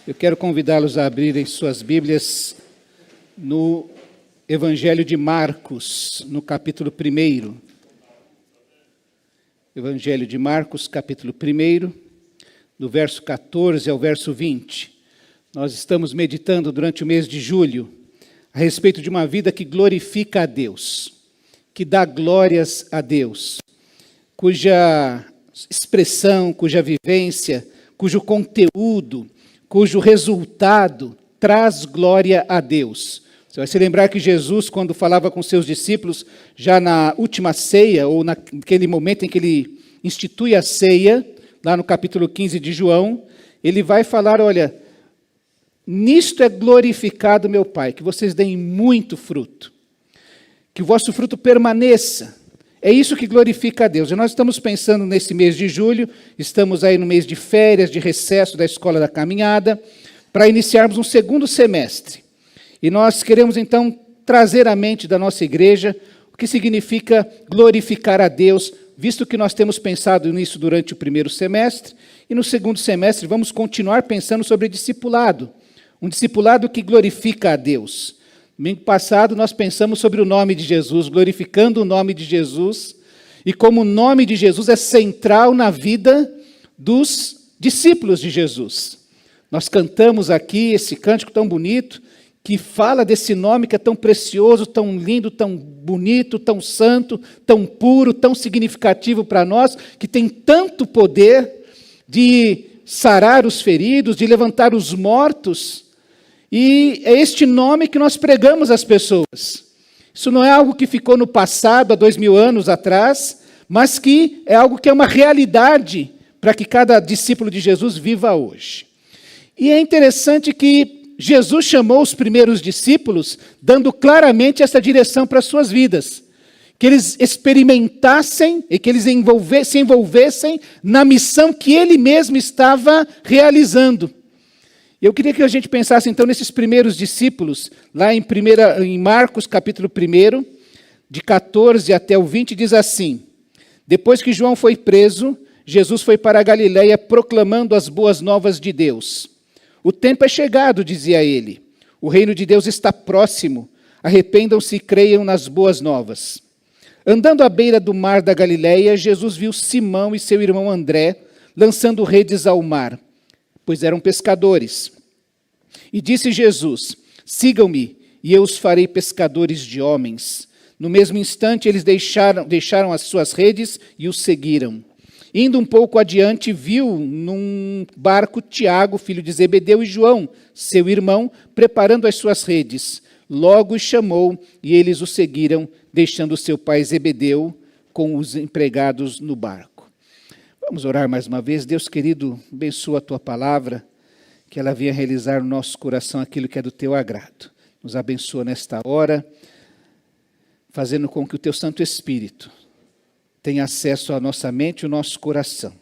Eu quero convidá-los a abrirem suas Bíblias no Evangelho de Marcos, no capítulo 1. Evangelho de Marcos, capítulo 1, do verso 14 ao verso 20. Nós estamos meditando durante o mês de julho a respeito de uma vida que glorifica a Deus, que dá glórias a Deus, cuja expressão, cuja vivência, cujo conteúdo, cujo resultado traz glória a Deus. Você vai se lembrar que Jesus, quando falava com seus discípulos, já na última ceia, ou naquele momento em que ele institui a ceia, lá no capítulo 15 de João, ele vai falar, olha, nisto é glorificado meu Pai, que vocês deem muito fruto, que o vosso fruto permaneça. É isso que glorifica a Deus. E nós estamos pensando nesse mês de julho, estamos aí no mês de férias, de recesso da Escola da Caminhada, para iniciarmos um segundo semestre. E nós queremos, então, trazer à mente da nossa igreja o que significa glorificar a Deus, visto que nós temos pensado nisso durante o primeiro semestre, e no segundo semestre vamos continuar pensando sobre discipulado, um discipulado que glorifica a Deus. Domingo passado nós pensamos sobre o nome de Jesus, glorificando o nome de Jesus, e como o nome de Jesus é central na vida dos discípulos de Jesus. Nós cantamos aqui esse cântico tão bonito, que fala desse nome que é tão precioso, tão lindo, tão bonito, tão santo, tão puro, tão significativo para nós, que tem tanto poder de sarar os feridos, de levantar os mortos. E é este nome que nós pregamos às pessoas. Isso não é algo que ficou no passado, há 2000 anos atrás, mas que é algo que é uma realidade para que cada discípulo de Jesus viva hoje. E é interessante que Jesus chamou os primeiros discípulos, dando claramente essa direção para as suas vidas. Que eles experimentassem e que eles se envolvessem na missão que ele mesmo estava realizando. Eu queria que a gente pensasse, então, nesses primeiros discípulos, lá em Marcos, capítulo 1, de 14 até o 20, diz assim: depois que João foi preso, Jesus foi para a Galiléia proclamando as boas novas de Deus. O tempo é chegado, dizia ele. O reino de Deus está próximo. Arrependam-se e creiam nas boas novas. Andando à beira do mar da Galiléia, Jesus viu Simão e seu irmão André lançando redes ao mar, pois eram pescadores. E disse Jesus: sigam-me, e eu os farei pescadores de homens. No mesmo instante, eles deixaram as suas redes e os seguiram. Indo um pouco adiante, viu num barco Tiago, filho de Zebedeu, e João, seu irmão, preparando as suas redes. Logo os chamou, e eles o seguiram, deixando seu pai Zebedeu com os empregados no barco. Vamos orar mais uma vez. Deus querido, abençoa a tua palavra, que ela venha realizar no nosso coração aquilo que é do teu agrado. Nos abençoa nesta hora, fazendo com que o teu Santo Espírito tenha acesso à nossa mente e ao nosso coração,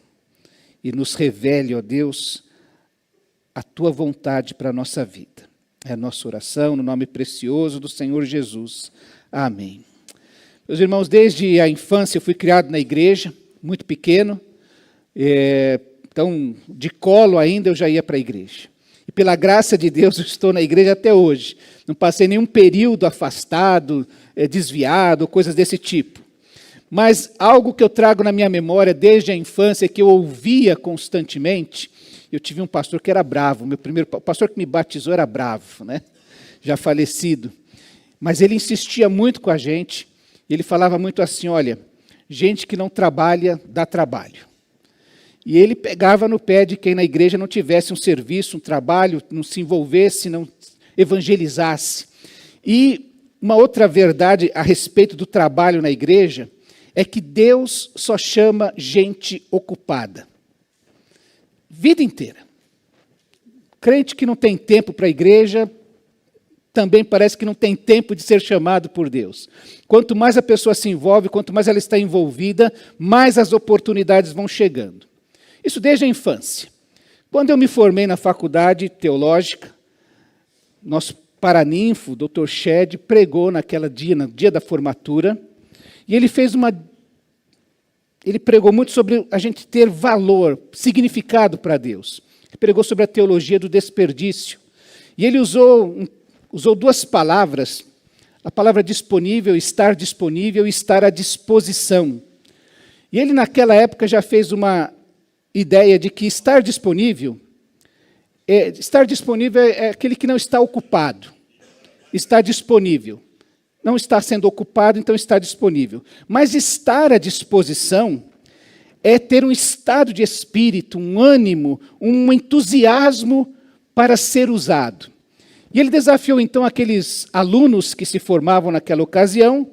e nos revele, ó Deus, a tua vontade para a nossa vida. É a nossa oração, no nome precioso do Senhor Jesus. Amém. Meus irmãos, desde a infância eu fui criado na igreja, muito pequeno, então de colo ainda eu já ia para a igreja. E pela graça de Deus eu estou na igreja até hoje. Não passei nenhum período afastado, desviado, coisas desse tipo. Mas algo que eu trago na minha memória desde a infância, que eu ouvia constantemente, eu tive um pastor que era bravo, o pastor que me batizou era bravo, né? Já falecido. Mas ele insistia muito com a gente, e ele falava muito assim, olha, gente que não trabalha, dá trabalho. E ele pegava no pé de quem na igreja não tivesse um serviço, um trabalho, não se envolvesse, não evangelizasse. E uma outra verdade a respeito do trabalho na igreja é que Deus só chama gente ocupada. Vida inteira. Crente que não tem tempo para a igreja, também parece que não tem tempo de ser chamado por Deus. Quanto mais a pessoa se envolve, quanto mais ela está envolvida, mais as oportunidades vão chegando. Isso desde a infância. Quando eu me formei na faculdade teológica, nosso paraninfo, o Dr. Shed, pregou no dia da formatura, e ele pregou muito sobre a gente ter valor, significado para Deus. Ele pregou sobre a teologia do desperdício. E ele usou duas palavras, a palavra disponível e estar à disposição. E ele naquela época já fez uma ideia de que estar disponível é aquele que não está ocupado. Está disponível. Não está sendo ocupado, então está disponível. Mas estar à disposição é ter um estado de espírito, um ânimo, um entusiasmo para ser usado. E ele desafiou então aqueles alunos que se formavam naquela ocasião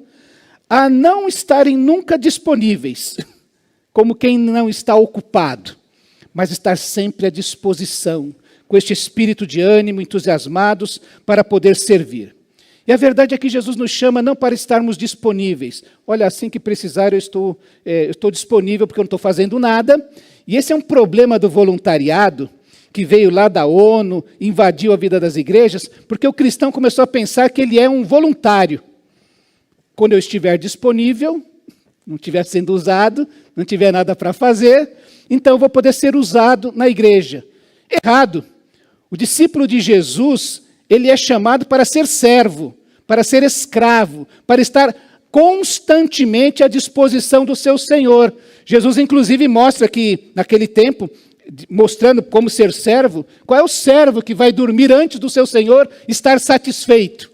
a não estarem nunca disponíveis, como quem não está ocupado, mas estar sempre à disposição, com este espírito de ânimo, entusiasmados para poder servir. E a verdade é que Jesus nos chama não para estarmos disponíveis. Olha, assim que precisar, eu estou disponível porque eu não estou fazendo nada. E esse é um problema do voluntariado, que veio lá da ONU, invadiu a vida das igrejas, porque o cristão começou a pensar que ele é um voluntário. Quando eu estiver disponível, não estiver sendo usado, não tiver nada para fazer, então eu vou poder ser usado na igreja. Errado. O discípulo de Jesus, ele é chamado para ser servo, para ser escravo, para estar constantemente à disposição do seu Senhor. Jesus, inclusive, mostra que, naquele tempo, mostrando como ser servo, qual é o servo que vai dormir antes do seu Senhor estar satisfeito?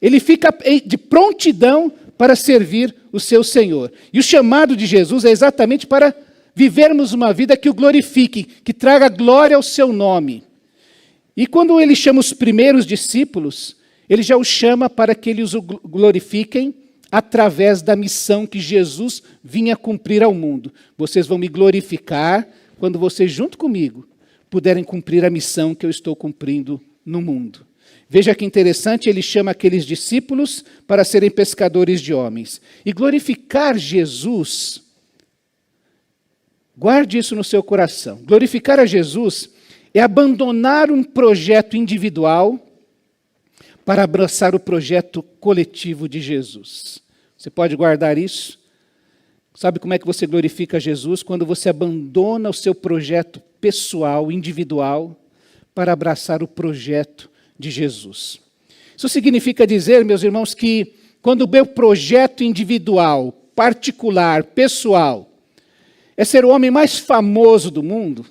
Ele fica de prontidão para servir o seu Senhor. E o chamado de Jesus é exatamente para vivermos uma vida que o glorifique, que traga glória ao seu nome. E quando ele chama os primeiros discípulos, ele já os chama para que eles o glorifiquem através da missão que Jesus vinha cumprir ao mundo. Vocês vão me glorificar quando vocês, junto comigo, puderem cumprir a missão que eu estou cumprindo no mundo. Veja que interessante, ele chama aqueles discípulos para serem pescadores de homens. E glorificar Jesus, guarde isso no seu coração. Glorificar a Jesus é abandonar um projeto individual para abraçar o projeto coletivo de Jesus. Você pode guardar isso? Sabe como é que você glorifica Jesus? Quando você abandona o seu projeto pessoal, individual, para abraçar o projeto de Jesus. Isso significa dizer, meus irmãos, que quando o meu projeto individual, particular, pessoal, é ser o homem mais famoso do mundo,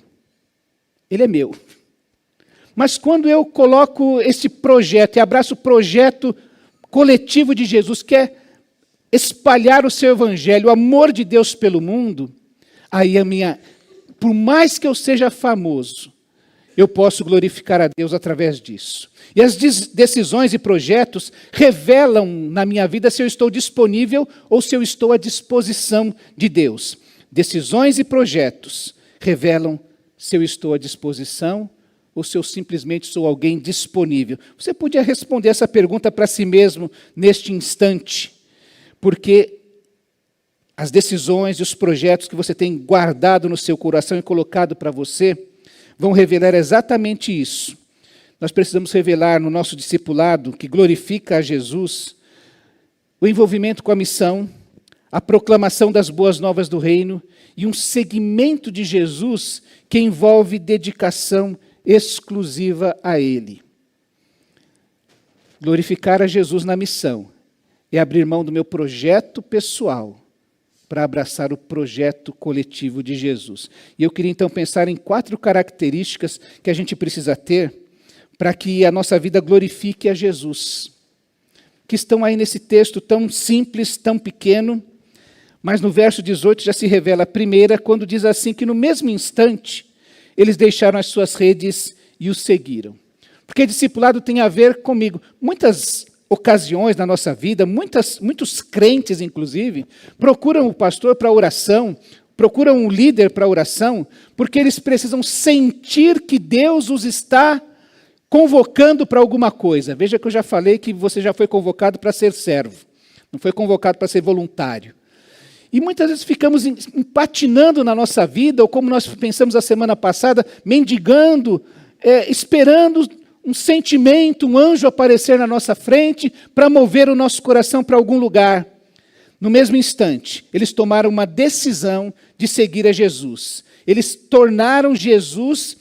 ele é meu. Mas quando eu coloco esse projeto e abraço o projeto coletivo de Jesus, que é espalhar o seu evangelho, o amor de Deus pelo mundo, aí por mais que eu seja famoso, eu posso glorificar a Deus através disso. E as decisões e projetos revelam na minha vida se eu estou disponível ou se eu estou à disposição de Deus. Decisões e projetos revelam se eu estou à disposição ou se eu simplesmente sou alguém disponível. Você podia responder essa pergunta para si mesmo neste instante, porque as decisões e os projetos que você tem guardado no seu coração e colocado para você vão revelar exatamente isso. Nós precisamos revelar no nosso discipulado, que glorifica a Jesus, o envolvimento com a missão, a proclamação das boas novas do reino e um seguimento de Jesus que envolve dedicação exclusiva a Ele. Glorificar a Jesus na missão é abrir mão do meu projeto pessoal para abraçar o projeto coletivo de Jesus. E eu queria então pensar em 4 características que a gente precisa ter para que a nossa vida glorifique a Jesus, que estão aí nesse texto tão simples, tão pequeno, mas no verso 18 já se revela a primeira, quando diz assim que no mesmo instante eles deixaram as suas redes e o seguiram. Porque discipulado tem a ver comigo. Muitas ocasiões na nossa vida, muitos crentes, inclusive, procuram o pastor para oração, procuram um líder para oração, porque eles precisam sentir que Deus os está convocando para alguma coisa. Veja que eu já falei que você já foi convocado para ser servo, não foi convocado para ser voluntário. E muitas vezes ficamos patinando na nossa vida, ou como nós pensamos a semana passada, mendigando, esperando um sentimento, um anjo aparecer na nossa frente para mover o nosso coração para algum lugar. No mesmo instante, eles tomaram uma decisão de seguir a Jesus. Eles tornaram Jesus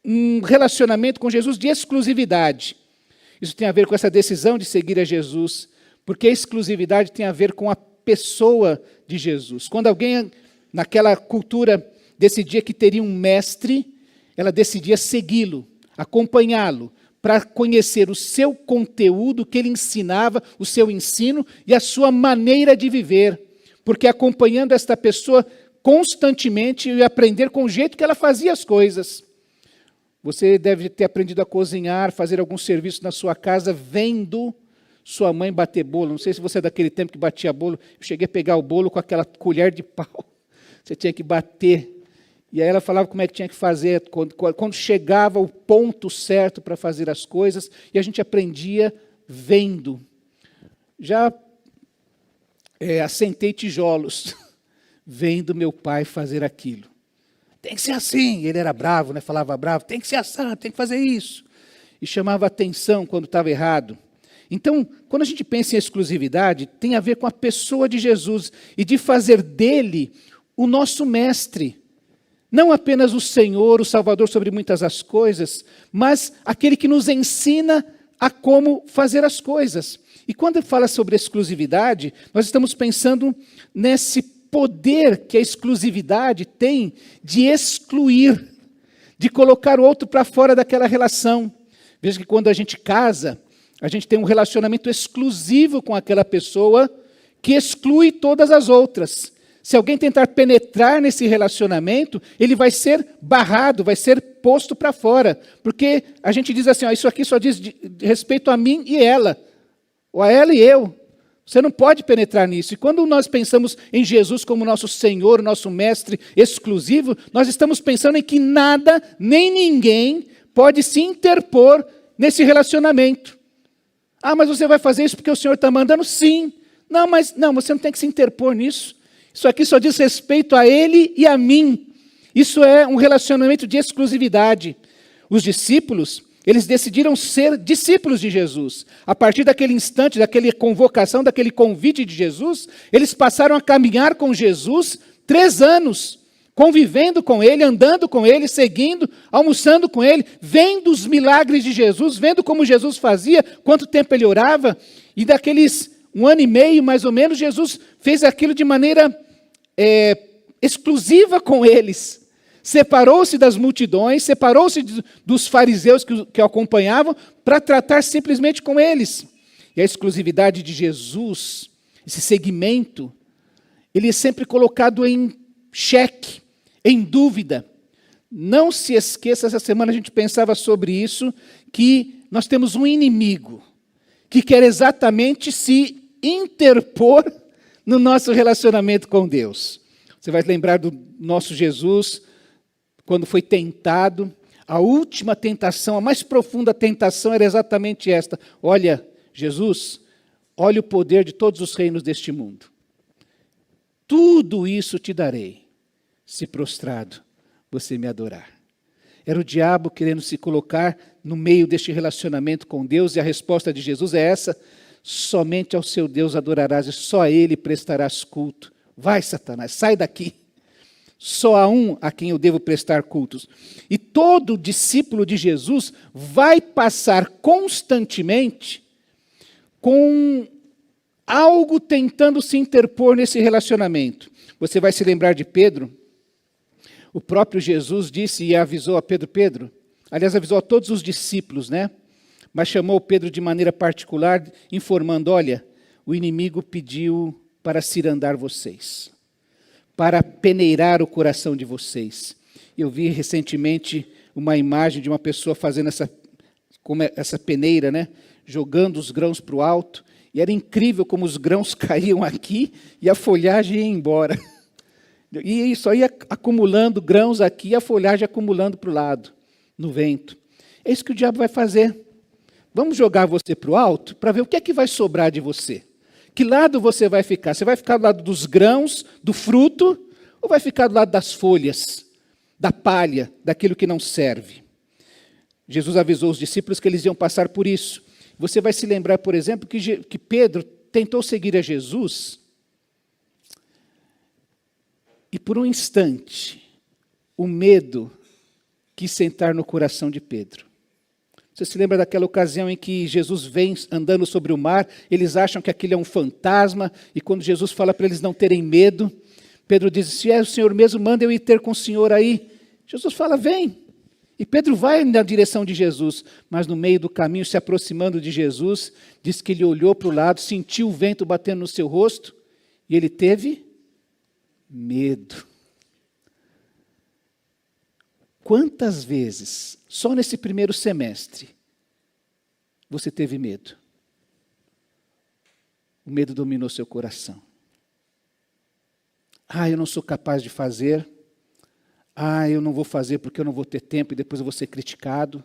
um relacionamento com Jesus de exclusividade. Isso tem a ver com essa decisão de seguir a Jesus, porque a exclusividade tem a ver com a pessoa de Jesus. Quando alguém, naquela cultura, decidia que teria um mestre, ela decidia segui-lo, acompanhá-lo, para conhecer o seu conteúdo, o que ele ensinava, o seu ensino e a sua maneira de viver. Porque acompanhando esta pessoa constantemente, eu ia aprender com o jeito que ela fazia as coisas. Você deve ter aprendido a cozinhar, fazer algum serviço na sua casa, vendo sua mãe bater bolo. Não sei se você é daquele tempo que batia bolo. Eu cheguei a pegar o bolo com aquela colher de pau. Você tinha que bater. E aí ela falava como é que tinha que fazer, quando chegava o ponto certo para fazer as coisas, e a gente aprendia vendo. Já assentei tijolos, vendo meu pai fazer aquilo. Tem que ser assim, ele era bravo, né? Falava bravo, tem que ser assado, tem que fazer isso. E chamava atenção quando estava errado. Então, quando a gente pensa em exclusividade, tem a ver com a pessoa de Jesus, e de fazer dele o nosso mestre. Não apenas o Senhor, o Salvador sobre muitas as coisas, mas aquele que nos ensina a como fazer as coisas. E quando ele fala sobre exclusividade, nós estamos pensando nesse poder que a exclusividade tem de excluir, de colocar o outro para fora daquela relação. Veja que quando a gente casa, a gente tem um relacionamento exclusivo com aquela pessoa que exclui todas as outras. Se alguém tentar penetrar nesse relacionamento, ele vai ser barrado, vai ser posto para fora. Porque a gente diz assim, isso aqui só diz de respeito a mim e ela. Ou a ela e eu. Você não pode penetrar nisso. E quando nós pensamos em Jesus como nosso Senhor, nosso Mestre exclusivo, nós estamos pensando em que nada, nem ninguém, pode se interpor nesse relacionamento. Ah, mas você vai fazer isso porque o Senhor está mandando? Sim. Não, mas não, você não tem que se interpor nisso. Isso aqui só diz respeito a ele e a mim. Isso é um relacionamento de exclusividade. Os discípulos, eles decidiram ser discípulos de Jesus. A partir daquele instante, daquela convocação, daquele convite de Jesus, eles passaram a caminhar com Jesus 3 anos, convivendo com ele, andando com ele, seguindo, almoçando com ele, vendo os milagres de Jesus, vendo como Jesus fazia, quanto tempo ele orava, e daqueles 1 ano e meio, mais ou menos, Jesus fez aquilo de maneira exclusiva com eles. Separou-se das multidões, separou-se dos fariseus que o acompanhavam, para tratar simplesmente com eles. E a exclusividade de Jesus, esse segmento, ele é sempre colocado em xeque, em dúvida. Não se esqueça, essa semana a gente pensava sobre isso, que nós temos um inimigo, que quer exatamente se interpor no nosso relacionamento com Deus. Você vai lembrar do nosso Jesus, quando foi tentado, a última tentação, a mais profunda tentação era exatamente esta. Olha, Jesus, olha o poder de todos os reinos deste mundo. Tudo isso te darei, se prostrado você me adorar. Era o diabo querendo se colocar no meio deste relacionamento com Deus, e a resposta de Jesus é essa: somente ao seu Deus adorarás e só a ele prestarás culto. Vai, Satanás, sai daqui. Só há um a quem eu devo prestar cultos. E todo discípulo de Jesus vai passar constantemente com algo tentando se interpor nesse relacionamento. Você vai se lembrar de Pedro? O próprio Jesus disse e avisou a Pedro, aliás, avisou a todos os discípulos, né? Mas chamou Pedro de maneira particular, informando, olha, o inimigo pediu para cirandar vocês, para peneirar o coração de vocês. Eu vi recentemente uma imagem de uma pessoa fazendo essa peneira, né? Jogando os grãos para o alto, e era incrível como os grãos caíam aqui e a folhagem ia embora. E só ia acumulando grãos aqui e a folhagem acumulando para o lado, no vento. É isso que o diabo vai fazer. Vamos jogar você para o alto para ver o que é que vai sobrar de você. Que lado você vai ficar? Você vai ficar do lado dos grãos, do fruto, ou vai ficar do lado das folhas, da palha, daquilo que não serve? Jesus avisou os discípulos que eles iam passar por isso. Você vai se lembrar, por exemplo, que Pedro tentou seguir a Jesus e por um instante o medo quis sentar no coração de Pedro. Você se lembra daquela ocasião em que Jesus vem andando sobre o mar, eles acham que aquilo é um fantasma, e quando Jesus fala para eles não terem medo, Pedro diz, se é o Senhor mesmo, manda eu ir ter com o Senhor aí. Jesus fala, vem. E Pedro vai na direção de Jesus, mas no meio do caminho, se aproximando de Jesus, diz que ele olhou para o lado, sentiu o vento batendo no seu rosto, e ele teve medo. Quantas vezes, só nesse primeiro semestre, você teve medo? O medo dominou seu coração. Eu não sou capaz de fazer. Eu não vou fazer porque eu não vou ter tempo e depois eu vou ser criticado.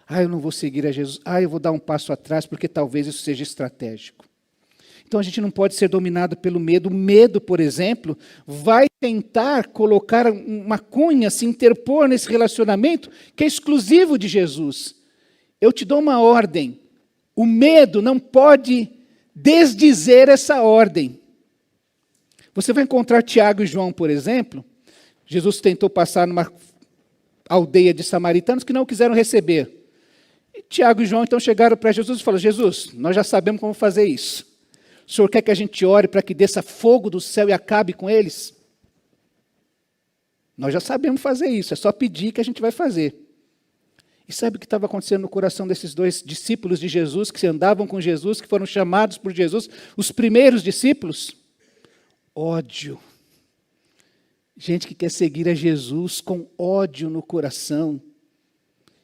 Eu não vou seguir a Jesus. Eu vou dar um passo atrás porque talvez isso seja estratégico. Então a gente não pode ser dominado pelo medo. O medo, por exemplo, vai tentar colocar uma cunha, se interpor nesse relacionamento que é exclusivo de Jesus. Eu te dou uma ordem. O medo não pode desdizer essa ordem. Você vai encontrar Tiago e João, por exemplo. Jesus tentou passar numa aldeia de samaritanos que não o quiseram receber. E Tiago e João então chegaram para Jesus e falaram, Jesus, nós já sabemos como fazer isso. O Senhor quer que a gente ore para que desça fogo do céu e acabe com eles? Nós já sabemos fazer isso, é só pedir que a gente vai fazer. E sabe o que estava acontecendo no coração desses dois discípulos de Jesus, que andavam com Jesus, que foram chamados por Jesus, os primeiros discípulos? Ódio. Gente que quer seguir a Jesus com ódio no coração.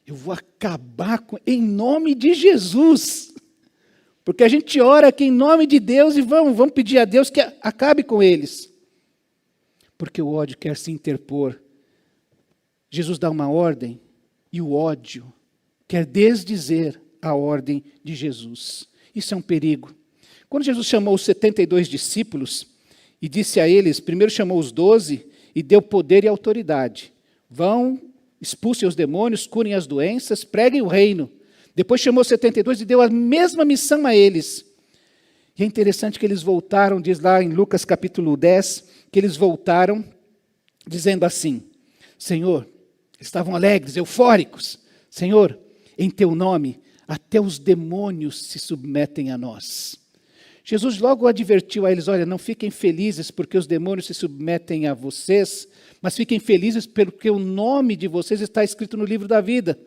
Eu vou acabar com... em nome de Jesus. Porque a gente ora aqui em nome de Deus e vamos pedir a Deus que acabe com eles. Porque o ódio quer se interpor. Jesus dá uma ordem e o ódio quer desdizer a ordem de Jesus. Isso é um perigo. Quando Jesus chamou os 72 discípulos e disse a eles, primeiro chamou os 12 e deu poder e autoridade. Vão, expulsem os demônios, curem as doenças, preguem o reino. Depois chamou 72 e deu a mesma missão a eles. E é interessante que eles voltaram, diz lá em Lucas capítulo 10, que eles voltaram dizendo assim, Senhor, estavam alegres, eufóricos, Senhor, em teu nome, até os demônios se submetem a nós. Jesus logo advertiu a eles, olha, não fiquem felizes porque os demônios se submetem a vocês, mas fiquem felizes porque o nome de vocês está escrito no livro da vida.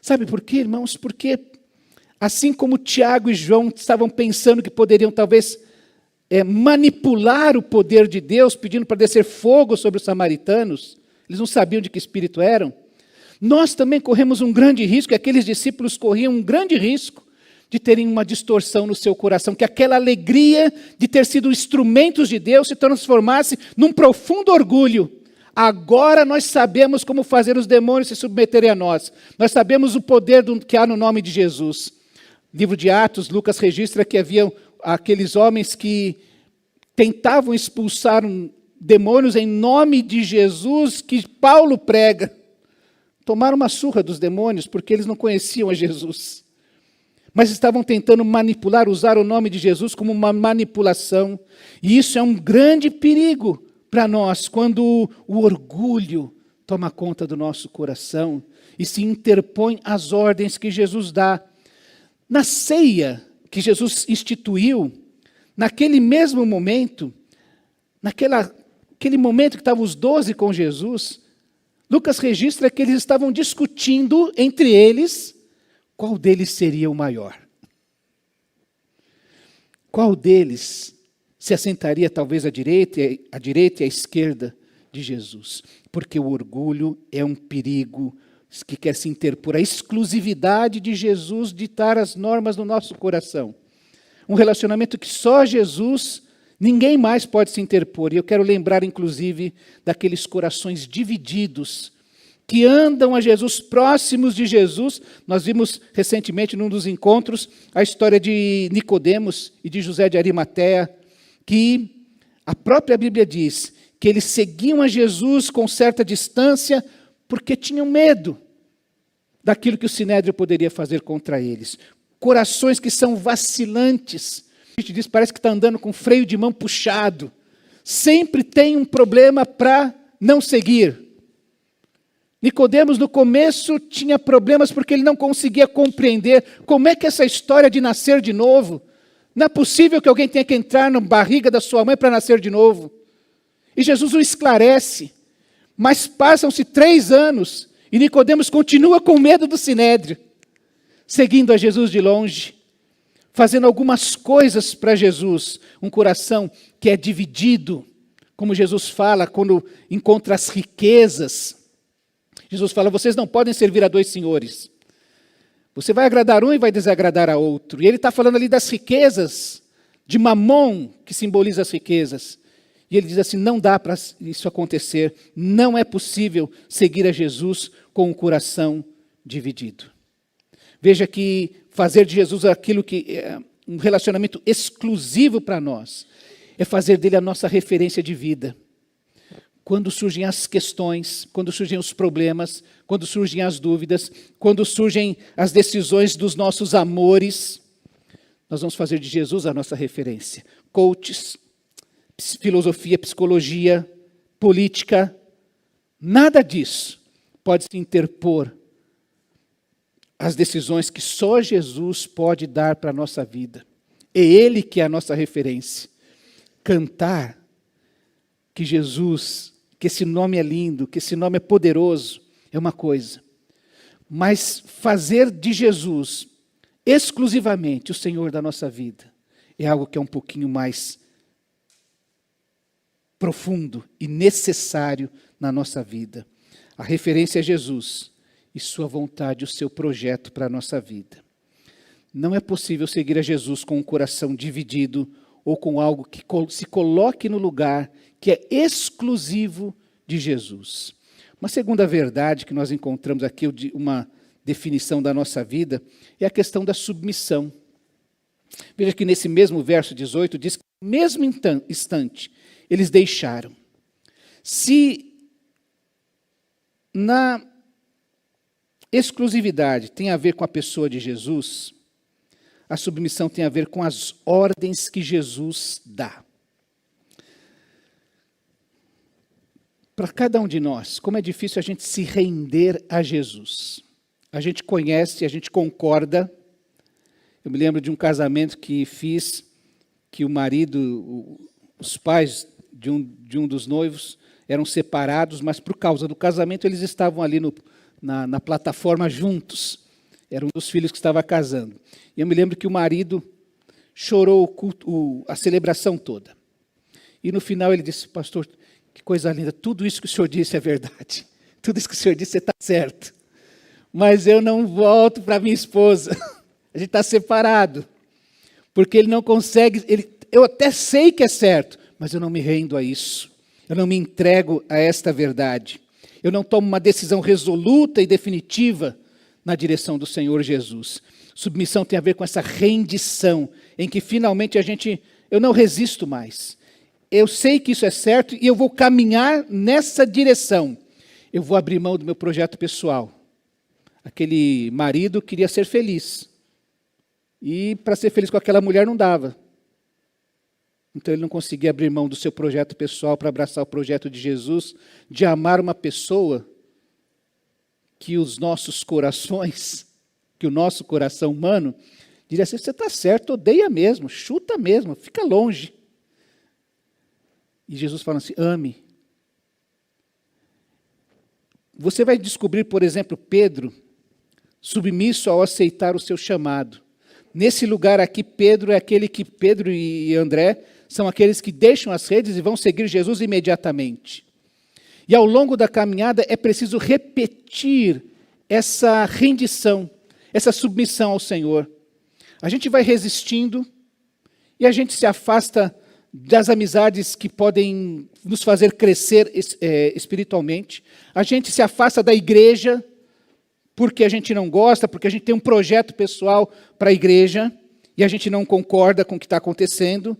Sabe por quê, irmãos? Porque assim como Tiago e João estavam pensando que poderiam talvez manipular o poder de Deus, pedindo para descer fogo sobre os samaritanos, eles não sabiam de que espírito eram, nós também corremos um grande risco, e aqueles discípulos corriam um grande risco de terem uma distorção no seu coração, que aquela alegria de ter sido instrumentos de Deus se transformasse num profundo orgulho. Agora nós sabemos como fazer os demônios se submeterem a nós. Nós sabemos o poder que há no nome de Jesus. Livro de Atos, Lucas registra que haviam aqueles homens que tentavam expulsar demônios em nome de Jesus, que Paulo prega. Tomaram uma surra dos demônios porque eles não conheciam a Jesus. Mas estavam tentando manipular, usar o nome de Jesus como uma manipulação. E isso é um grande perigo para nós, quando o orgulho toma conta do nosso coração e se interpõe às ordens que Jesus dá. Na ceia que Jesus instituiu, naquele mesmo momento, aquele momento que estavam os 12 com Jesus, Lucas registra que eles estavam discutindo entre eles qual deles seria o maior. Qual deles se assentaria talvez à direita e à esquerda de Jesus? Porque o orgulho é um perigo que quer se interpor. A exclusividade de Jesus ditar as normas do nosso coração. Um relacionamento que só Jesus, ninguém mais pode se interpor. E eu quero lembrar, inclusive, daqueles corações divididos, que andam a Jesus, próximos de Jesus. Nós vimos recentemente, num dos encontros, a história de Nicodemos e de José de Arimateia, que a própria Bíblia diz que eles seguiam a Jesus com certa distância porque tinham medo daquilo que o Sinédrio poderia fazer contra eles. Corações que são vacilantes. A gente diz, parece que está andando com freio de mão puxado. Sempre tem um problema para não seguir. Nicodemos, no começo, tinha problemas porque ele não conseguia compreender como é que essa história de nascer de novo. Não é possível que alguém tenha que entrar na barriga da sua mãe para nascer de novo. E Jesus o esclarece. Mas passam-se 3 anos e Nicodemos continua com medo do sinédrio, seguindo a Jesus de longe, fazendo algumas coisas para Jesus. Um coração que é dividido, como Jesus fala quando encontra as riquezas. Jesus fala, vocês não podem servir a 2 senhores. Você vai agradar um e vai desagradar a outro. E ele está falando ali das riquezas, de Mamon, que simboliza as riquezas. E ele diz assim, não dá para isso acontecer. Não é possível seguir a Jesus com o coração dividido. Veja que fazer de Jesus aquilo que é um relacionamento exclusivo para nós, é fazer dele a nossa referência de vida. Quando surgem as questões, quando surgem os problemas, quando surgem as dúvidas, quando surgem as decisões dos nossos amores, nós vamos fazer de Jesus a nossa referência. Coaches, filosofia, psicologia, política, nada disso pode se interpor às decisões que só Jesus pode dar para a nossa vida. É Ele que é a nossa referência. Cantar que Jesus, que esse nome é lindo, que esse nome é poderoso, é uma coisa. Mas fazer de Jesus exclusivamente o Senhor da nossa vida é algo que é um pouquinho mais profundo e necessário na nossa vida. A referência é Jesus e sua vontade, o seu projeto para a nossa vida. Não é possível seguir a Jesus com um coração dividido ou com algo que se coloque no lugar que é exclusivo de Jesus. Uma segunda verdade que nós encontramos aqui, uma definição da nossa vida, é a questão da submissão. Veja que nesse mesmo verso 18 diz que no mesmo instante eles deixaram. Se na exclusividade tem a ver com a pessoa de Jesus, a submissão tem a ver com as ordens que Jesus dá. Para cada um de nós, como é difícil a gente se render a Jesus. A gente conhece, a gente concorda. Eu me lembro de um casamento que fiz, que o marido, os pais de um dos noivos eram separados, mas por causa do casamento eles estavam ali na plataforma juntos. Era um dos filhos que estava casando. E eu me lembro que o marido chorou a celebração toda. E no final ele disse, pastor, que coisa linda, tudo isso que o senhor disse é verdade. Tudo isso que o senhor disse está certo. Mas eu não volto para minha esposa. A gente está separado. Porque ele não consegue, eu até sei que é certo, mas eu não me rendo a isso. Eu não me entrego a esta verdade. Eu não tomo uma decisão resoluta e definitiva na direção do Senhor Jesus. Submissão tem a ver com essa rendição, em que finalmente eu não resisto mais. Eu sei que isso é certo e eu vou caminhar nessa direção. Eu vou abrir mão do meu projeto pessoal. Aquele marido queria ser feliz. E para ser feliz com aquela mulher não dava. Então ele não conseguia abrir mão do seu projeto pessoal para abraçar o projeto de Jesus, de amar uma pessoa que os nossos corações, que o nosso coração humano, diria assim, você está certo, odeia mesmo, chuta mesmo, fica longe. E Jesus fala assim, ame. Você vai descobrir, por exemplo, Pedro, submisso ao aceitar o seu chamado. Nesse lugar aqui, Pedro e André são aqueles que deixam as redes e vão seguir Jesus imediatamente. E ao longo da caminhada é preciso repetir essa rendição, essa submissão ao Senhor. A gente vai resistindo e a gente se afasta das amizades que podem nos fazer crescer espiritualmente. A gente se afasta da igreja porque a gente não gosta, porque a gente tem um projeto pessoal para a igreja e a gente não concorda com o que está acontecendo.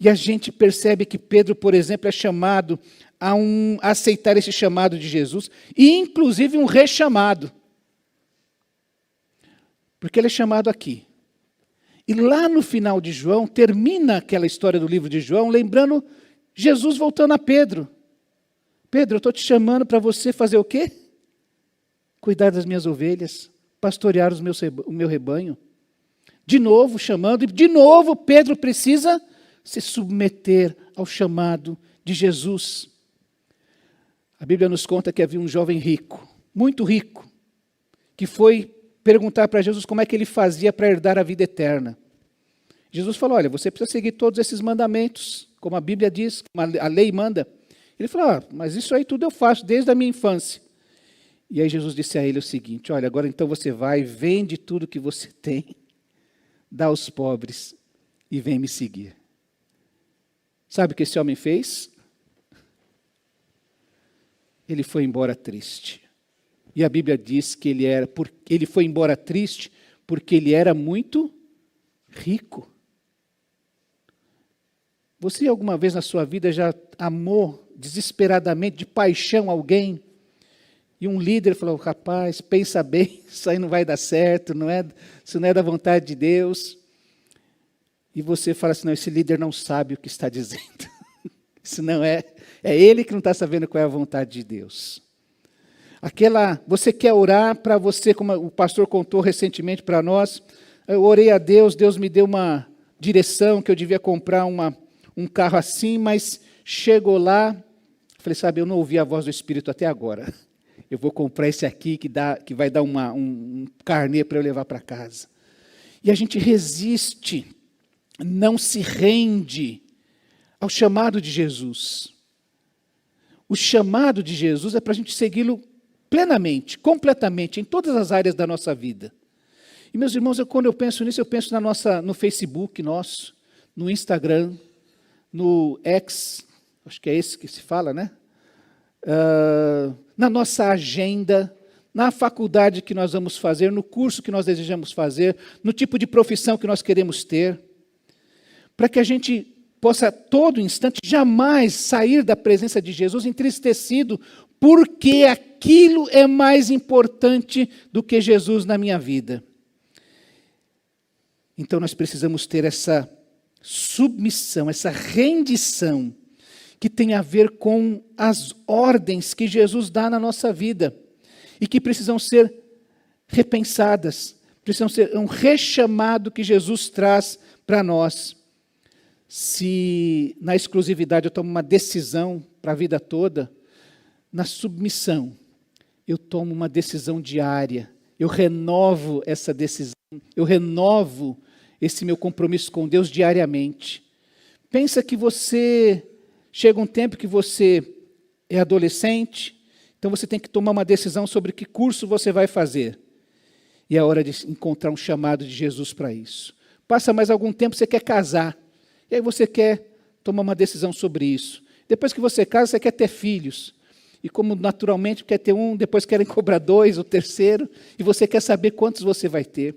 E a gente percebe que Pedro, por exemplo, é chamado a aceitar esse chamado de Jesus e, inclusive, um rechamado. Porque ele é chamado aqui. E lá no final de João, termina aquela história do livro de João, lembrando Jesus voltando a Pedro. Pedro, eu estou te chamando para você fazer o quê? cuidar das minhas ovelhas, pastorear o meu rebanho. De novo chamando, e de novo Pedro precisa se submeter ao chamado de Jesus. A Bíblia nos conta que havia um jovem rico, muito rico, que foi perguntar para Jesus como é que ele fazia para herdar a vida eterna. Jesus falou, olha, você precisa seguir todos esses mandamentos, como a Bíblia diz, como a lei manda. Ele falou, mas isso aí tudo eu faço desde a minha infância. E aí Jesus disse a ele o seguinte, olha, agora então você vai, vende tudo que você tem, dá aos pobres e vem me seguir. Sabe o que esse homem fez? Ele foi embora triste. E a Bíblia diz que ele foi embora triste porque ele era muito rico. Você alguma vez na sua vida já amou desesperadamente, de paixão, alguém? E um líder falou, rapaz, pensa bem, isso aí não vai dar certo, isso não é da vontade de Deus. E você fala assim, não, esse líder não sabe o que está dizendo. Isso não é ele que não está sabendo qual é a vontade de Deus. Você quer orar para você, como o pastor contou recentemente para nós, eu orei a Deus, Deus me deu uma direção que eu devia comprar um carro assim, mas chegou lá, falei, sabe, eu não ouvi a voz do Espírito até agora. Eu vou comprar esse aqui que vai dar um carnê para eu levar para casa. E a gente resiste, não se rende ao chamado de Jesus. O chamado de Jesus é para a gente segui-lo plenamente, completamente, em todas as áreas da nossa vida. E meus irmãos, quando eu penso nisso, eu penso no Facebook nosso, no Instagram, no X, acho que é esse que se fala, né? Na nossa agenda, na faculdade que nós vamos fazer, no curso que nós desejamos fazer, no tipo de profissão que nós queremos ter, para que a gente possa, a todo instante, jamais sair da presença de Jesus entristecido, porque aquilo é mais importante do que Jesus na minha vida. Então nós precisamos ter essa submissão, essa rendição, que tem a ver com as ordens que Jesus dá na nossa vida, e que precisam ser repensadas, precisam ser um rechamado que Jesus traz para nós. Se na exclusividade eu tomo uma decisão para a vida toda, na submissão eu tomo uma decisão diária, eu renovo essa decisão, eu renovo esse meu compromisso com Deus diariamente. Pensa que chega um tempo que você é adolescente, então você tem que tomar uma decisão sobre que curso você vai fazer. E é hora de encontrar um chamado de Jesus para isso. Passa mais algum tempo, você quer casar. E aí você quer tomar uma decisão sobre isso. Depois que você casa, você quer ter filhos. E como naturalmente quer ter um, depois querem cobrar 2, o terceiro, e você quer saber quantos você vai ter.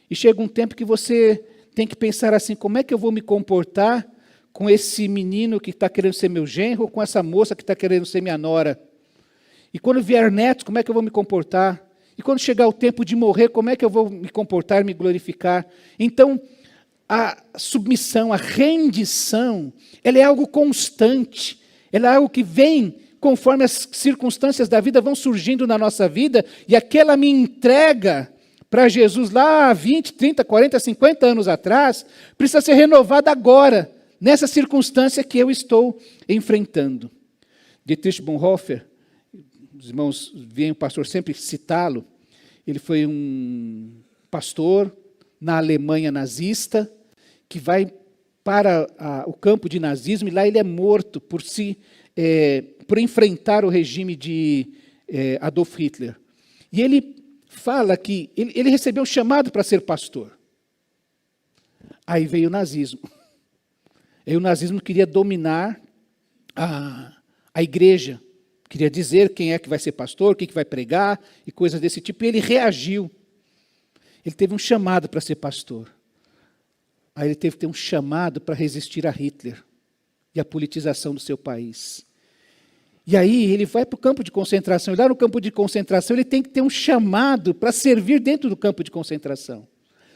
E chega um tempo que você tem que pensar assim, como é que eu vou me comportar com esse menino que está querendo ser meu genro, ou com essa moça que está querendo ser minha nora? E quando vier netos, como é que eu vou me comportar? E quando chegar o tempo de morrer, como é que eu vou me comportar, me glorificar? Então, a submissão, a rendição, ela é algo constante, ela é algo que vem conforme as circunstâncias da vida vão surgindo na nossa vida, e aquela minha entrega para Jesus lá 20, 30, 40, 50 anos atrás, precisa ser renovada agora, nessa circunstância que eu estou enfrentando. Dietrich Bonhoeffer, os irmãos veem o pastor sempre citá-lo, ele foi um pastor na Alemanha nazista, que vai para o campo de nazismo, e lá ele é morto por enfrentar o regime de Adolf Hitler. E ele fala que ele recebeu um chamado para ser pastor. Aí veio o nazismo. Aí o nazismo queria dominar a igreja, queria dizer quem é que vai ser pastor, o que vai pregar, e coisas desse tipo, e ele reagiu. Ele teve um chamado para ser pastor. Aí ele teve que ter um chamado para resistir a Hitler e a politização do seu país. E aí ele vai para o campo de concentração, e lá no campo de concentração ele tem que ter um chamado para servir dentro do campo de concentração.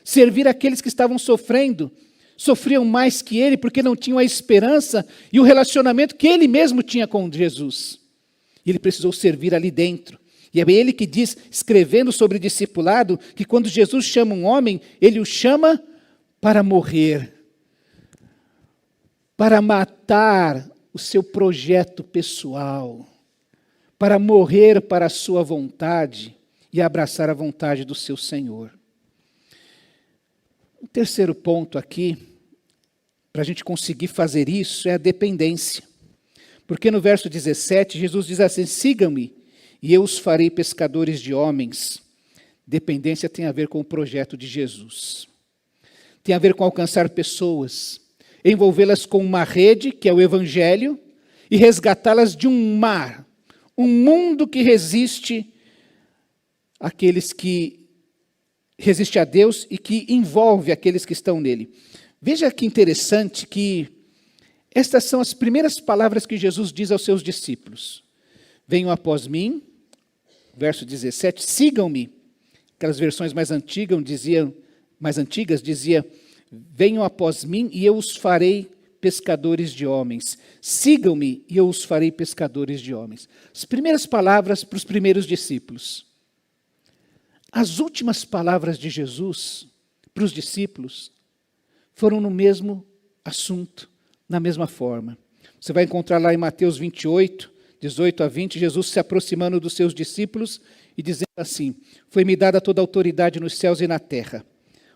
Servir aqueles que estavam sofrendo, sofriam mais que ele, porque não tinham a esperança e o relacionamento que ele mesmo tinha com Jesus. E ele precisou servir ali dentro. E é ele que diz, escrevendo sobre discipulado, que quando Jesus chama um homem, ele o chama para morrer, para matar o seu projeto pessoal, para morrer para a sua vontade e abraçar a vontade do seu Senhor. O terceiro ponto aqui, para a gente conseguir fazer isso, é a dependência. Porque no verso 17, Jesus diz assim: sigam-me e eu os farei pescadores de homens. Dependência tem a ver com o projeto de Jesus. Tem a ver com alcançar pessoas, envolvê-las com uma rede, que é o Evangelho, e resgatá-las de um mar, um mundo que resiste resiste a Deus e que envolve aqueles que estão nele. Veja que interessante que estas são as primeiras palavras que Jesus diz aos seus discípulos. Venham após mim, verso 17, sigam-me. Aquelas versões mais antigas dizia, venham após mim e eu os farei pescadores de homens. Sigam-me e eu os farei pescadores de homens. As primeiras palavras para os primeiros discípulos. As últimas palavras de Jesus para os discípulos foram no mesmo assunto, na mesma forma. Você vai encontrar lá em Mateus 28, 18 a 20, Jesus se aproximando dos seus discípulos e dizendo assim: foi-me dada toda a autoridade nos céus e na terra.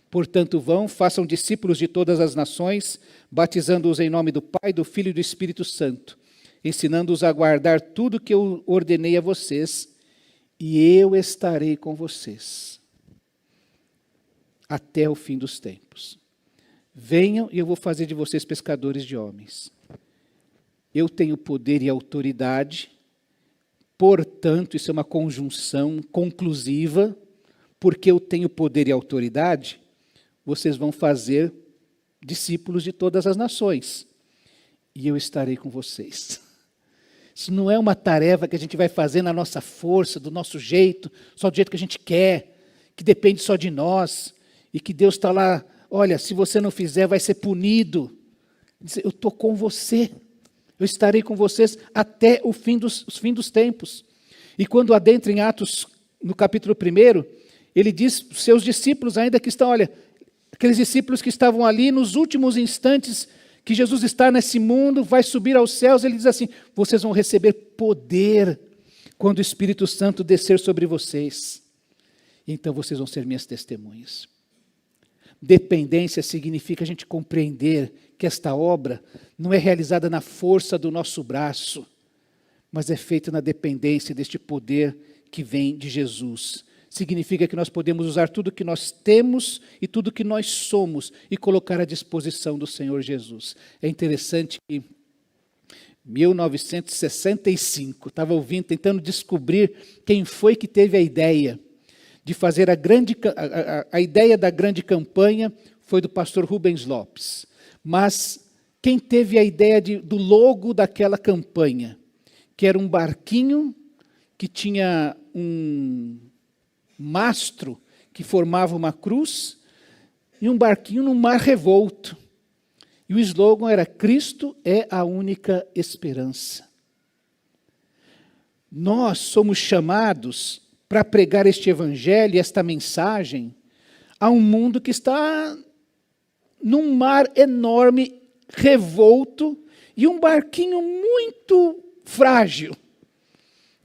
Portanto, vão, façam discípulos de todas as nações, batizando-os em nome do Pai, do Filho e do Espírito Santo, ensinando-os a guardar tudo que eu ordenei a vocês, e eu estarei com vocês até o fim dos tempos. Venham e eu vou fazer de vocês pescadores de homens. Eu tenho poder e autoridade, portanto, isso é uma conjunção conclusiva, porque eu tenho poder e autoridade, vocês vão fazer discípulos de todas as nações, e eu estarei com vocês. Isso não é uma tarefa que a gente vai fazer na nossa força, do nosso jeito, só do jeito que a gente quer, que depende só de nós, e que Deus está lá, olha, se você não fizer, vai ser punido. Eu estou com você, eu estarei com vocês até o fim dos tempos. E quando adentra em Atos, no capítulo 1, ele diz aos seus discípulos ainda que estão, olha, aqueles discípulos que estavam ali nos últimos instantes que Jesus está nesse mundo, vai subir aos céus, ele diz assim: vocês vão receber poder quando o Espírito Santo descer sobre vocês. Então vocês vão ser minhas testemunhas. Dependência significa a gente compreender que esta obra não é realizada na força do nosso braço, mas é feita na dependência deste poder que vem de Jesus. Significa que nós podemos usar tudo que nós temos e tudo que nós somos e colocar à disposição do Senhor Jesus. É interessante que em 1965, estava ouvindo, tentando descobrir quem foi que teve a ideia de fazer a ideia da grande campanha foi do pastor Rubens Lopes. Mas quem teve a ideia do logo daquela campanha, que era um barquinho que tinha um mastro que formava uma cruz e um barquinho no mar revolto. E o slogan era: Cristo é a única esperança. Nós somos chamados para pregar este evangelho, esta mensagem, a um mundo que está num mar enorme, revolto, e um barquinho muito frágil,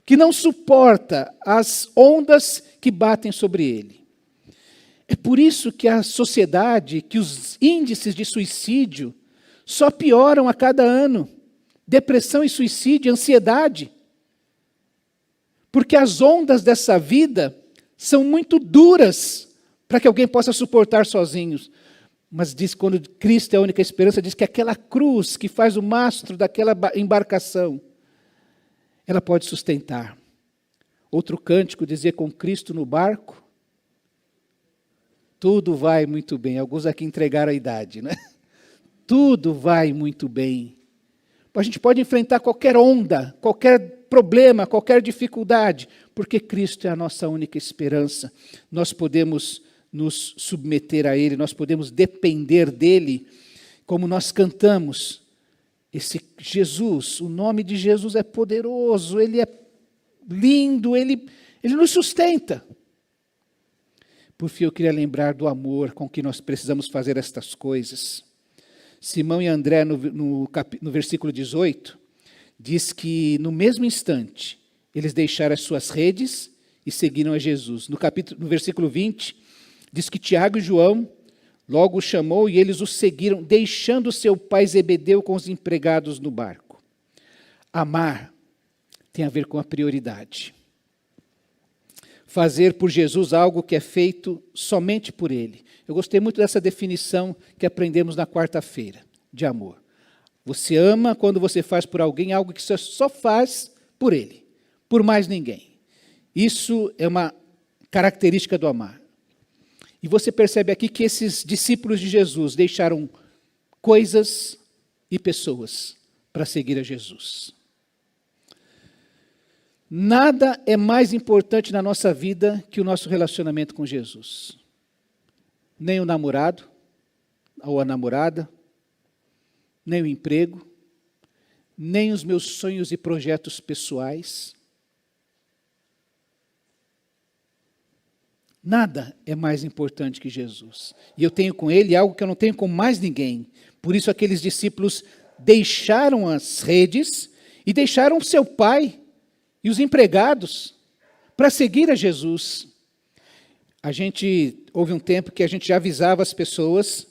que não suporta as ondas que batem sobre ele. É por isso que a sociedade, que os índices de suicídio só pioram a cada ano. Depressão e suicídio, ansiedade. Porque as ondas dessa vida são muito duras para que alguém possa suportar sozinhos. Mas diz, quando Cristo é a única esperança, diz que aquela cruz que faz o mastro daquela embarcação, ela pode sustentar. Outro cântico dizia: com Cristo no barco, tudo vai muito bem. Alguns aqui entregaram a idade, né? Tudo vai muito bem. A gente pode enfrentar qualquer onda, qualquer problema, qualquer dificuldade, porque Cristo é a nossa única esperança. Nós podemos nos submeter a Ele, nós podemos depender dEle, como nós cantamos. Esse Jesus, o nome de Jesus é poderoso, Ele é lindo, Ele Ele nos sustenta. Por fim, eu queria lembrar do amor com que nós precisamos fazer estas coisas. Simão e André, no versículo 18, diz que no mesmo instante, eles deixaram as suas redes e seguiram a Jesus. No versículo 20, diz que Tiago e João logo o chamou e eles o seguiram, deixando seu pai Zebedeu com os empregados no barco. Amar tem a ver com a prioridade. Fazer por Jesus algo que é feito somente por Ele. Eu gostei muito dessa definição que aprendemos na quarta-feira, de amor. Você ama quando você faz por alguém algo que você só faz por Ele, por mais ninguém. Isso é uma característica do amar. E você percebe aqui que esses discípulos de Jesus deixaram coisas e pessoas para seguir a Jesus. Nada é mais importante na nossa vida que o nosso relacionamento com Jesus. Nem o namorado ou a namorada, nem o emprego, nem os meus sonhos e projetos pessoais. Nada é mais importante que Jesus. E eu tenho com Ele algo que eu não tenho com mais ninguém. Por isso aqueles discípulos deixaram as redes e deixaram seu pai e os empregados para seguir a Jesus. Houve um tempo que a gente já avisava as pessoas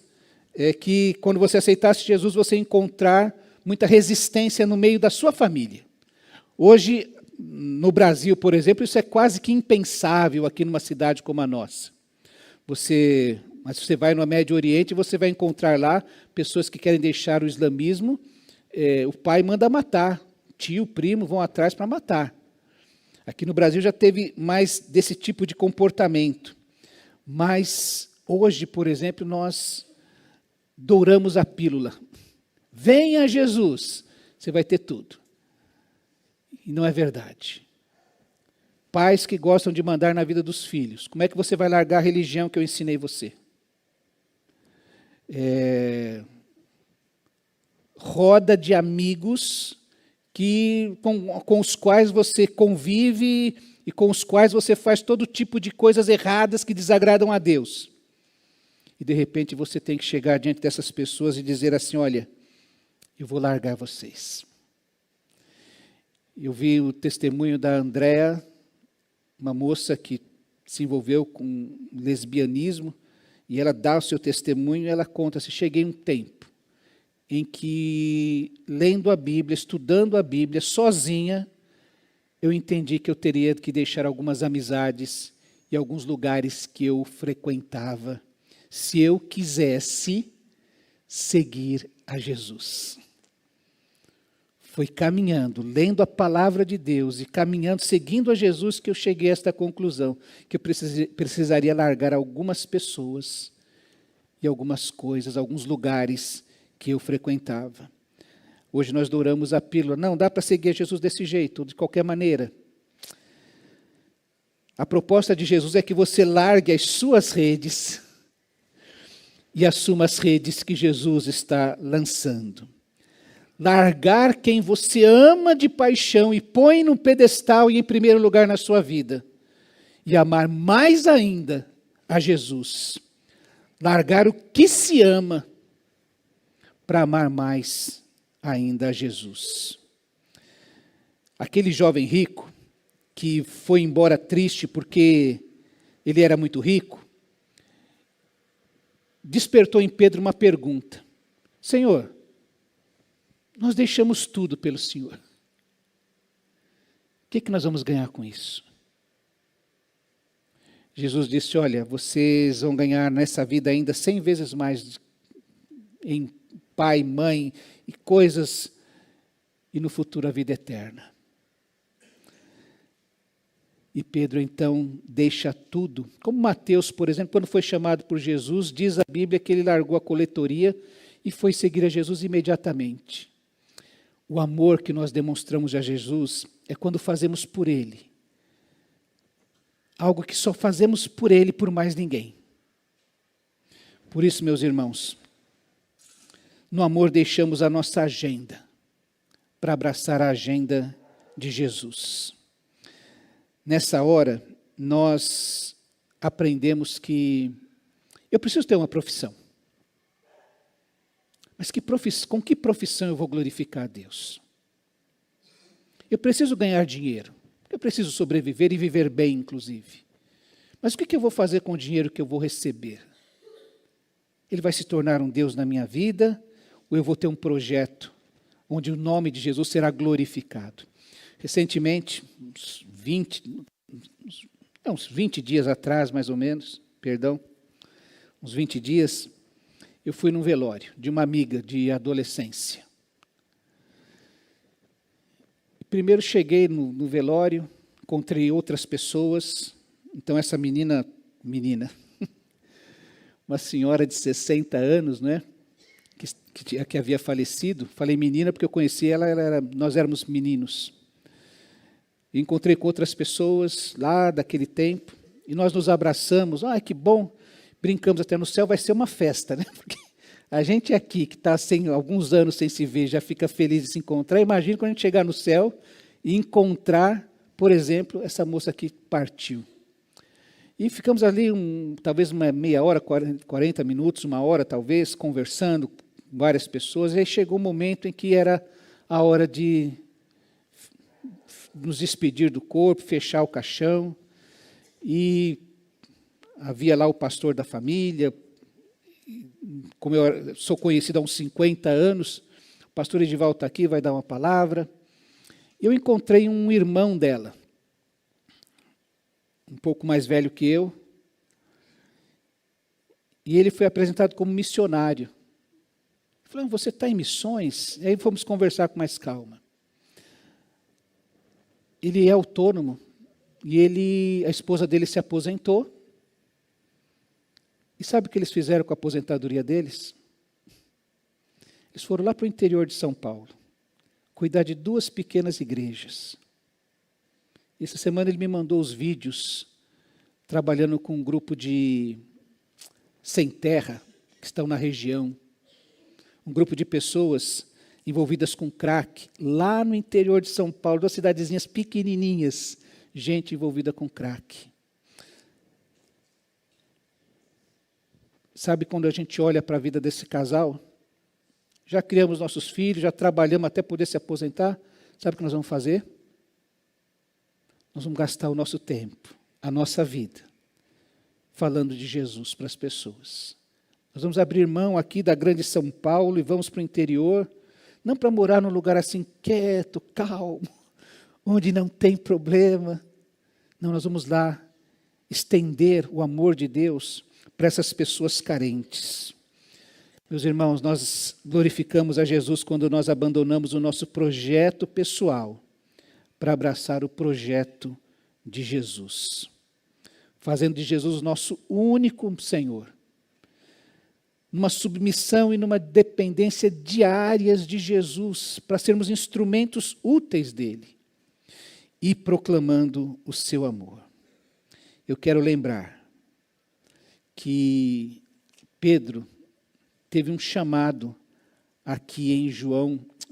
que quando você aceitasse Jesus, você ia encontrar muita resistência no meio da sua família. Hoje, no Brasil, por exemplo, isso é quase que impensável aqui numa cidade como a nossa. Mas você vai no Médio Oriente e você vai encontrar lá pessoas que querem deixar o islamismo, o pai manda matar, tio, primo vão atrás para matar. Aqui no Brasil já teve mais desse tipo de comportamento. Mas hoje, por exemplo, nós douramos a pílula. Venha Jesus, você vai ter tudo. E não é verdade. Pais que gostam de mandar na vida dos filhos. Como é que você vai largar a religião que eu ensinei você? Roda de amigos com os quais você convive e com os quais você faz todo tipo de coisas erradas que desagradam a Deus. E de repente você tem que chegar diante dessas pessoas e dizer assim, olha, eu vou largar vocês. Eu vi o testemunho da Andréa, uma moça que se envolveu com lesbianismo, e ela dá o seu testemunho, ela conta, cheguei um tempo em que, lendo a Bíblia, estudando a Bíblia, sozinha, eu entendi que eu teria que deixar algumas amizades e alguns lugares que eu frequentava, se eu quisesse seguir a Jesus. Foi caminhando, lendo a palavra de Deus e caminhando, seguindo a Jesus, que eu cheguei a esta conclusão, que eu precisaria largar algumas pessoas e algumas coisas, alguns lugares que eu frequentava. Hoje nós douramos a pílula. Não, dá para seguir a Jesus desse jeito, de qualquer maneira. A proposta de Jesus é que você largue as suas redes e assuma as redes que Jesus está lançando. Largar quem você ama de paixão e põe no pedestal e em primeiro lugar na sua vida. E amar mais ainda a Jesus. Largar o que se ama para amar mais ainda a Jesus. Aquele jovem rico que foi embora triste porque ele era muito rico, despertou em Pedro uma pergunta. Senhor, nós deixamos tudo pelo Senhor. O que nós vamos ganhar com isso? Jesus disse, olha, vocês vão ganhar nessa vida ainda 100 vezes mais em pai, mãe e coisas, e no futuro a vida eterna. E Pedro então deixa tudo. Como Mateus, por exemplo, quando foi chamado por Jesus, diz a Bíblia que ele largou a coletoria e foi seguir a Jesus imediatamente. O amor que nós demonstramos a Jesus é quando fazemos por Ele. Algo que só fazemos por Ele, por mais ninguém. Por isso, meus irmãos, no amor deixamos a nossa agenda para abraçar a agenda de Jesus. nessa hora, nós aprendemos que eu preciso ter uma profissão. Mas com que profissão eu vou glorificar a Deus? Eu preciso ganhar dinheiro. Eu preciso sobreviver e viver bem, inclusive. Mas o que eu vou fazer com o dinheiro que eu vou receber? Ele vai se tornar um Deus na minha vida? Ou eu vou ter um projeto onde o nome de Jesus será glorificado? Recentemente, uns 20 dias atrás, mais ou menos, uns 20 dias, eu fui num velório de uma amiga de adolescência. Primeiro cheguei no velório, encontrei outras pessoas. Então essa menina, uma senhora de 60 anos, né, que havia falecido, falei menina porque eu conheci ela, nós éramos meninos. Encontrei com outras pessoas lá daquele tempo, e nós nos abraçamos, que bom, brincamos até no céu, vai ser uma festa, né? Porque a gente aqui, que está alguns anos sem se ver, já fica feliz de se encontrar. Imagina quando a gente chegar no céu e encontrar, por exemplo, essa moça que partiu. E ficamos ali, talvez uma meia hora, 40 minutos, uma hora talvez, conversando com várias pessoas. E aí chegou o momento em que era a hora de nos despedir do corpo, fechar o caixão. E havia lá o pastor da família. Como eu sou conhecido há uns 50 anos, o pastor Edivaldo está aqui, vai dar uma palavra. Eu encontrei um irmão dela, um pouco mais velho que eu, e ele foi apresentado como missionário. Eu falei, você está em missões? E aí fomos conversar com mais calma. Ele é autônomo, e a esposa dele se aposentou. E sabe o que eles fizeram com a aposentadoria deles? Eles foram lá para o interior de São Paulo, cuidar de 2 pequenas igrejas. Essa semana ele me mandou os vídeos, trabalhando com um grupo de sem terra, que estão na região. Um grupo de pessoas envolvidas com crack, lá no interior de São Paulo, 2 cidadezinhas pequenininhas, gente envolvida com crack. Sabe quando a gente olha para a vida desse casal? Já criamos nossos filhos, já trabalhamos até poder se aposentar. Sabe o que nós vamos fazer? Nós vamos gastar o nosso tempo, a nossa vida, falando de Jesus para as pessoas. Nós vamos abrir mão aqui da grande São Paulo e vamos para o interior, não para morar num lugar assim quieto, calmo, onde não tem problema. Não, nós vamos lá estender o amor de Deus para essas pessoas carentes. Meus irmãos, nós glorificamos a Jesus quando nós abandonamos o nosso projeto pessoal para abraçar o projeto de Jesus, fazendo de Jesus o nosso único Senhor, numa submissão e numa dependência diárias de Jesus, para sermos instrumentos úteis dele e proclamando o seu amor. Eu quero lembrar que Pedro teve um chamado aqui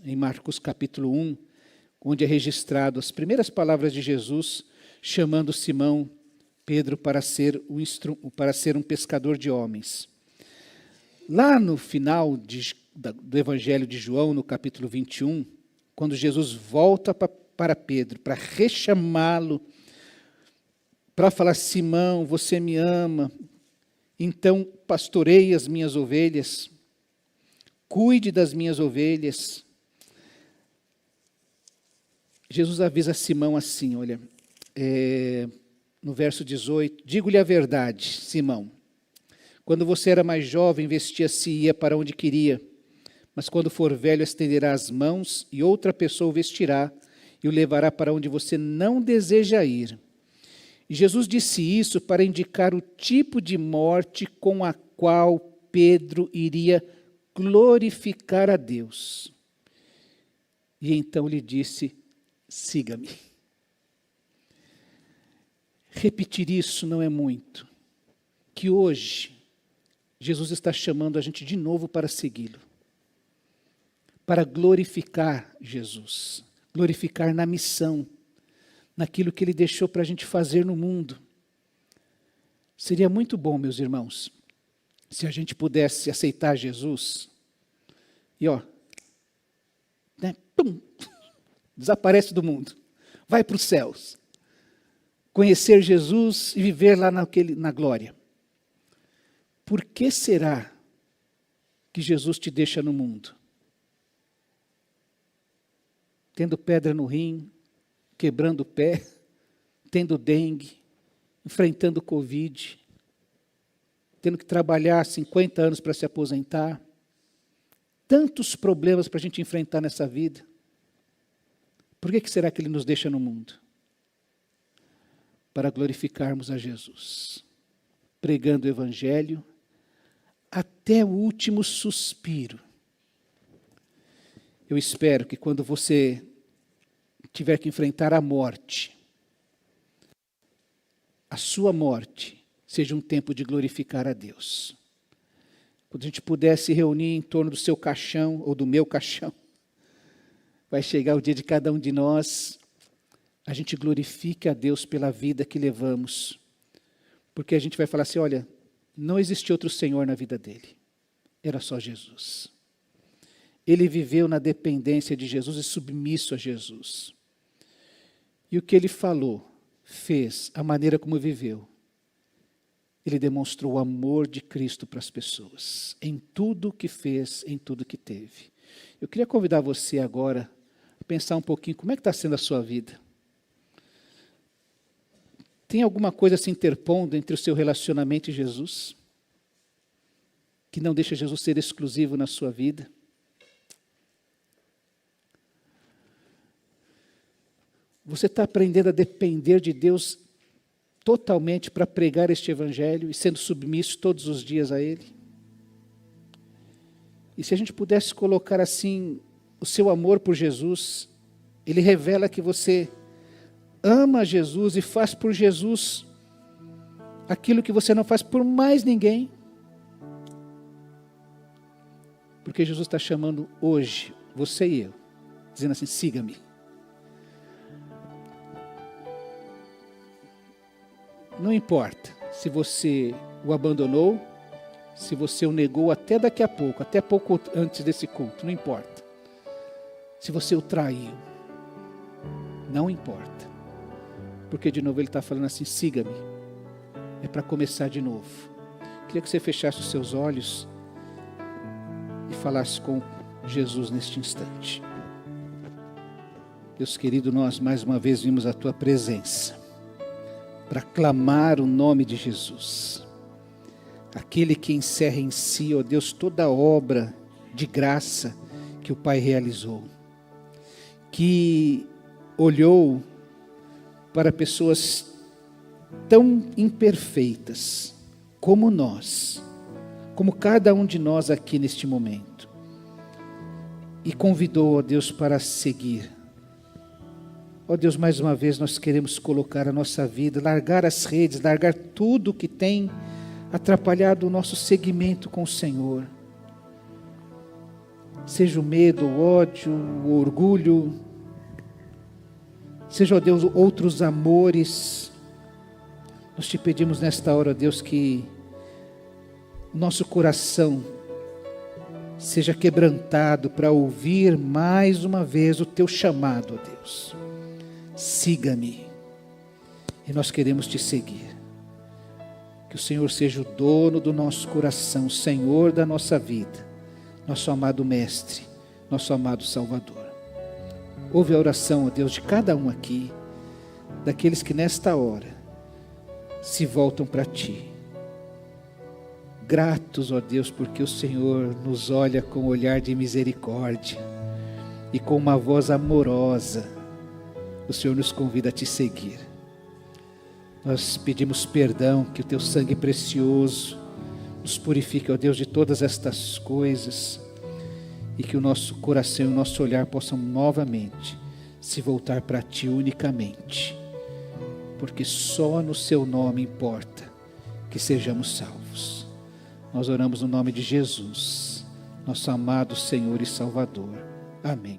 em Marcos capítulo 1, onde é registrado as primeiras palavras de Jesus, chamando Simão Pedro para ser um pescador de homens. Lá no final do Evangelho de João, no capítulo 21, quando Jesus volta para Pedro, para rechamá-lo, para falar, Simão, você me ama, então pastoreie as minhas ovelhas, cuide das minhas ovelhas. Jesus avisa Simão assim, olha, no verso 18, digo-lhe a verdade, Simão, quando você era mais jovem, vestia-se e ia para onde queria, mas quando for velho, estenderá as mãos e outra pessoa o vestirá e o levará para onde você não deseja ir. E Jesus disse isso para indicar o tipo de morte com a qual Pedro iria glorificar a Deus. E então lhe disse, siga-me. Repetir isso não é muito. Que hoje, Jesus está chamando a gente de novo para segui-lo. Para glorificar Jesus. Glorificar na missão. naquilo que Ele deixou para a gente fazer no mundo. Seria muito bom, meus irmãos, se a gente pudesse aceitar Jesus e pum, desaparece do mundo, vai para os céus, conhecer Jesus e viver lá na glória. Por que será que Jesus te deixa no mundo? Tendo pedra no rim, quebrando o pé, tendo dengue, enfrentando Covid, tendo que trabalhar 50 anos para se aposentar, tantos problemas para a gente enfrentar nessa vida. Por que será que Ele nos deixa no mundo? Para glorificarmos a Jesus, pregando o Evangelho até o último suspiro. Eu espero que quando você tiver que enfrentar a morte, a sua morte seja um tempo de glorificar a Deus. Quando a gente puder se reunir em torno do seu caixão ou do meu caixão, vai chegar o dia de cada um de nós, a gente glorifique a Deus pela vida que levamos, porque a gente vai falar assim, olha, não existe outro Senhor na vida dele, era só Jesus. Ele viveu na dependência de Jesus e submisso a Jesus. E o que ele falou, fez, a maneira como viveu, ele demonstrou o amor de Cristo para as pessoas, em tudo que fez, em tudo que teve. Eu queria convidar você agora a pensar um pouquinho, como é que está sendo a sua vida? Tem alguma coisa se interpondo entre o seu relacionamento e Jesus? Que não deixa Jesus ser exclusivo na sua vida? Você está aprendendo a depender de Deus totalmente para pregar este Evangelho e sendo submisso todos os dias a Ele? E se a gente pudesse colocar assim, o seu amor por Jesus, Ele revela que você ama Jesus e faz por Jesus aquilo que você não faz por mais ninguém. Porque Jesus está chamando hoje, você e eu, dizendo assim, siga-me. Não importa se você o abandonou, se você o negou até daqui a pouco, até pouco antes desse culto, não importa. Se você o traiu, não importa. Porque de novo ele está falando assim, siga-me. É para começar de novo. Queria que você fechasse os seus olhos e falasse com Jesus neste instante. Deus querido, nós mais uma vez vimos a tua presença para clamar o nome de Jesus, aquele que encerra em si, ó Deus, toda a obra de graça que o Pai realizou, que olhou para pessoas tão imperfeitas como nós, como cada um de nós aqui neste momento, e convidou, ó Deus, para seguir. Ó Deus, mais uma vez nós queremos colocar a nossa vida, largar as redes, largar tudo que tem atrapalhado o nosso seguimento com o Senhor. Seja o medo, o ódio, o orgulho, seja, ó Deus, outros amores. Nós te pedimos nesta hora, ó Deus, que o nosso coração seja quebrantado para ouvir mais uma vez o teu chamado, ó Deus. Siga-me, e nós queremos te seguir. Que o Senhor seja o dono do nosso coração, o Senhor da nossa vida, nosso amado Mestre, nosso amado Salvador. Ouve a oração, ó Deus, de cada um aqui, daqueles que nesta hora se voltam para Ti. Gratos, ó Deus, porque o Senhor nos olha com um olhar de misericórdia e com uma voz amorosa. O Senhor nos convida a te seguir. Nós pedimos perdão, que o teu sangue precioso nos purifique, ó Deus, de todas estas coisas, e que o nosso coração e o nosso olhar possam novamente se voltar para ti unicamente, porque só no seu nome importa que sejamos salvos. Nós oramos no nome de Jesus, nosso amado Senhor e Salvador. Amém.